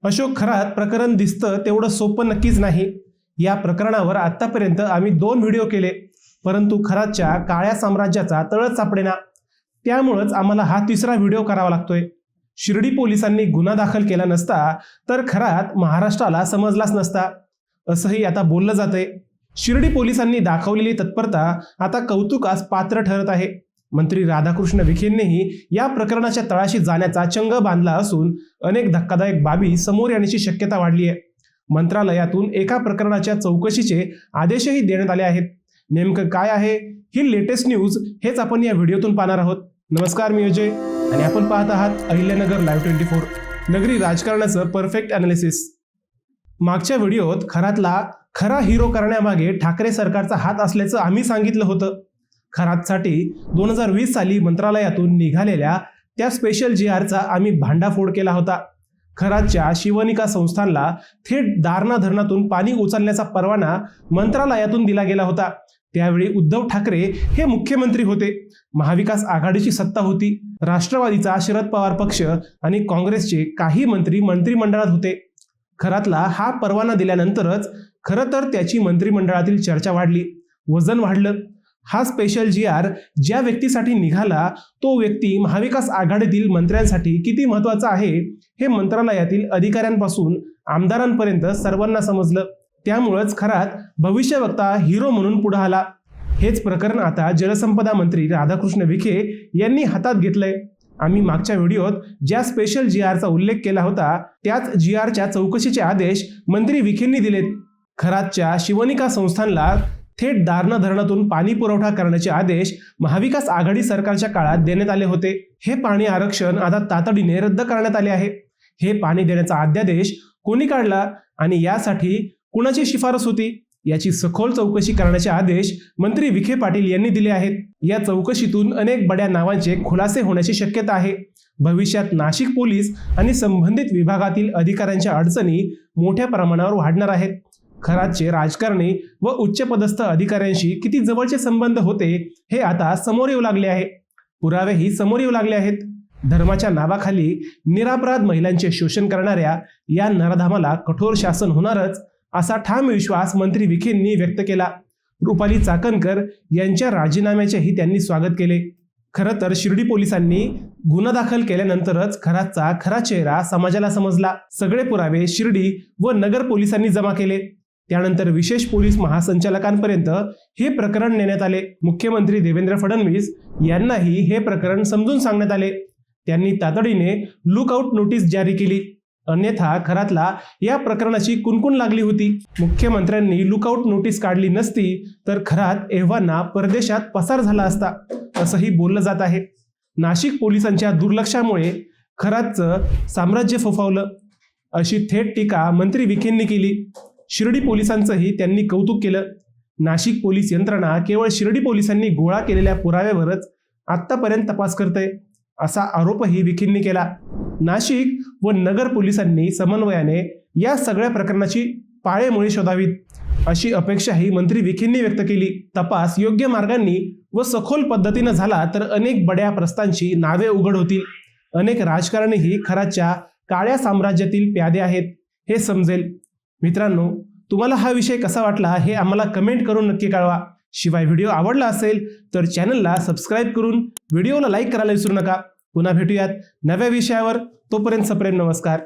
अशोक खरात प्रकरण दिसतं तेवढं सोपं नक्कीच नाही। या प्रकरणावर आतापर्यंत आम्ही 2 व्हिडिओ केले, परंतु खरातच्या काळ्या साम्राज्याचा तळच सापडेना। त्यामुळेच आम्हाला हा 3रा व्हिडिओ करावा लागतोय। शिर्डी पोलिसांनी गुन्हा दाखल केला नसता तर खरात महाराष्ट्राला समजलाच नसता, असंही आता बोललं जातंय। शिर्डी पोलिसांनी दाखवलेली तत्परता आता कौतुकास पात्र ठरत आहे। मंत्री राधाकृष्ण विखेंनीही या प्रकरणाच्या तळाशी जाण्याचा चंग बांधला असून अनेक धक्कादायक बाबी समोर येण्याची शक्यता वाढली आहे। मंत्रालयातून एका प्रकरणाच्या चौकशीचे आदेशही देण्यात आले आहेत। नेमकं काय आहे ही लेटेस्ट न्यूज हेच आपण या व्हिडिओतून पाहणार आहोत। नमस्कार, मी अजय आणि आपण पाहत आहात अहिल्यानगर लाईव्ह 24, नगरी राजकारणाचं परफेक्ट अनालिसिस। मागच्या व्हिडिओत खरातला खरा हिरो करण्यामागे ठाकरे सरकारचा हात असल्याचं आम्ही सांगितलं होतं। खरातसाठी 2020 साली मंत्रालयातून निघालेल्या त्या स्पेशल GRचा आम्ही भांडाफोड केला होता। खरातच्या शिवनिका संस्थानला थेट दारणा धरणातून पाणी उचलण्याचा परवाना मंत्रालयातून दिला गेला होता। त्यावेळी उद्धव ठाकरे हे मुख्यमंत्री होते। महाविकास आघाडीची सत्ता होती। राष्ट्रवादीचा शरद पवार पक्ष आणि काँग्रेसचे काही मंत्री मंत्रिमंडळात होते। खरातला हा परवाना दिल्यानंतरच खरं तर त्याची मंत्रिमंडळातील चर्चा वाढली, वजन वाढलं। हा स्पेशल GR ज्या व्यक्तीसाठी निघाला तो व्यक्ती महाविकास आघाडीतील मंत्र्यांसाठी किती महत्त्वाचा आहे हे मंत्रालयातील अधिकाऱ्यांपासून आमदारांपर्यंत सर्वांना समजलं। त्यामुळेच खरात भविष्यवक्ता हिरो म्हणून पुढे आला। हेच प्रकरण आता जलसंपदा मंत्री राधाकृष्ण विखे यांनी हातात घेतलंय। आम्ही मागच्या व्हिडिओत ज्या स्पेशल GRचा उल्लेख केला होता त्याच GRच्या चौकशीचे आदेश मंत्री विखेंनी दिलेत। खरातच्या शिवनिका संस्थानला थेट दारणा धरणातून पाणी पुरवठा करण्याचे आदेश महाविकास आघाडी सरकारच्या काळात देण्यात आले होते। हे पाणी आरक्षण आता तातडीने रद्द करण्यात आले आहे। हे पाणी देण्याचा अध्यादेश कोणी काढला आणि यासाठी कुणाची शिफारस होती याची सखोल चौकशी करण्याचे आदेश मंत्री विखे पाटील यांनी दिले आहेत। या चौकशीतून अनेक बड्या नावांचे खुलासे होण्याची शक्यता आहे। भविष्यात नाशिक पोलीस आणि संबंधित विभागातील अधिकाऱ्यांच्या अडचणी मोठ्या प्रमाणावर वाढणार आहेत। खरातचे राजकारणी व उच्चपदस्थ अधिकाऱ्यांशी किती जवळचे संबंध होते हे आता समोर येऊ लागले आहे। पुरावेही समोर येऊ लागले आहेत। धर्माच्या नावाखाली निरपराध महिलांचे शोषण करणाऱ्या या नराधामाला कठोर शासन होणारच असा ठाम विश्वास मंत्री विखेंनी व्यक्त केला। रुपाली चाकणकर यांच्या राजीनाम्याचेही त्यांनी स्वागत केले। खरं तर शिर्डी पोलिसांनी गुन्हा दाखल केल्यानंतरच खरातचा खरा चेहरा समाजाला समजला। सगळे पुरावे शिर्डी व नगर पोलिसांनी जमा केले। त्यानंतर विशेष पोलीस महासंचालकांपर्यंत हे प्रकरण नेण्यात आले। मुख्यमंत्री देवेंद्र फडणवीस यांनाही हे प्रकरण समजून सांगण्यात आले। त्यांनी तातडीने लुकआउट नोटीस जारी केली, अन्यथा खरातला या प्रकरणाची कुणकुण लागली होती। मुख्यमंत्र्यांनी लुकआउट नोटीस काढली नसती तर खरात एव्हाना परदेशात पसार झाला असता, असंही बोललं जात आहे। नाशिक पोलिसांच्या दुर्लक्षामुळे खरातचं साम्राज्य फोफावलं, अशी थेट टीका मंत्री विखेंनी केली। शिर्डी पोलिसांचंही त्यांनी कौतुक केलं। नाशिक पोलीस यंत्रणा केवळ शिर्डी पोलिसांनी गोळा केलेल्या पुराव्यावरच आतापर्यंत तपास करते असा आरोपही विखेंनी केला। नाशिक व नगर पोलिसांनी समन्वयाने या सगळ्या प्रकरणाची पाळेमुळे शोधावीत अशी अपेक्षाही मंत्री विखेंनी व्यक्त केली। तपास योग्य मार्गांनी व सखोल पद्धतीनं झाला तर अनेक बड्या प्रस्तांची नावे उघड होतील। अनेक राजकारणीही खरातच्या काळ्या साम्राज्यातील प्यादे आहेत हे समजेल। मित्रांनो, तुम्हाला हा विषय कसा वाटला हे आम्हाला कमेंट करून नक्की कळवा। शिवाय व्हिडिओ आवडला असेल तर चॅनलला सबस्क्राईब करून व्हिडिओला लाईक करायला विसरू नका। पुन्हा भेटूयात नव्या विषयावर, तोपर्यंत सप्रेम नमस्कार।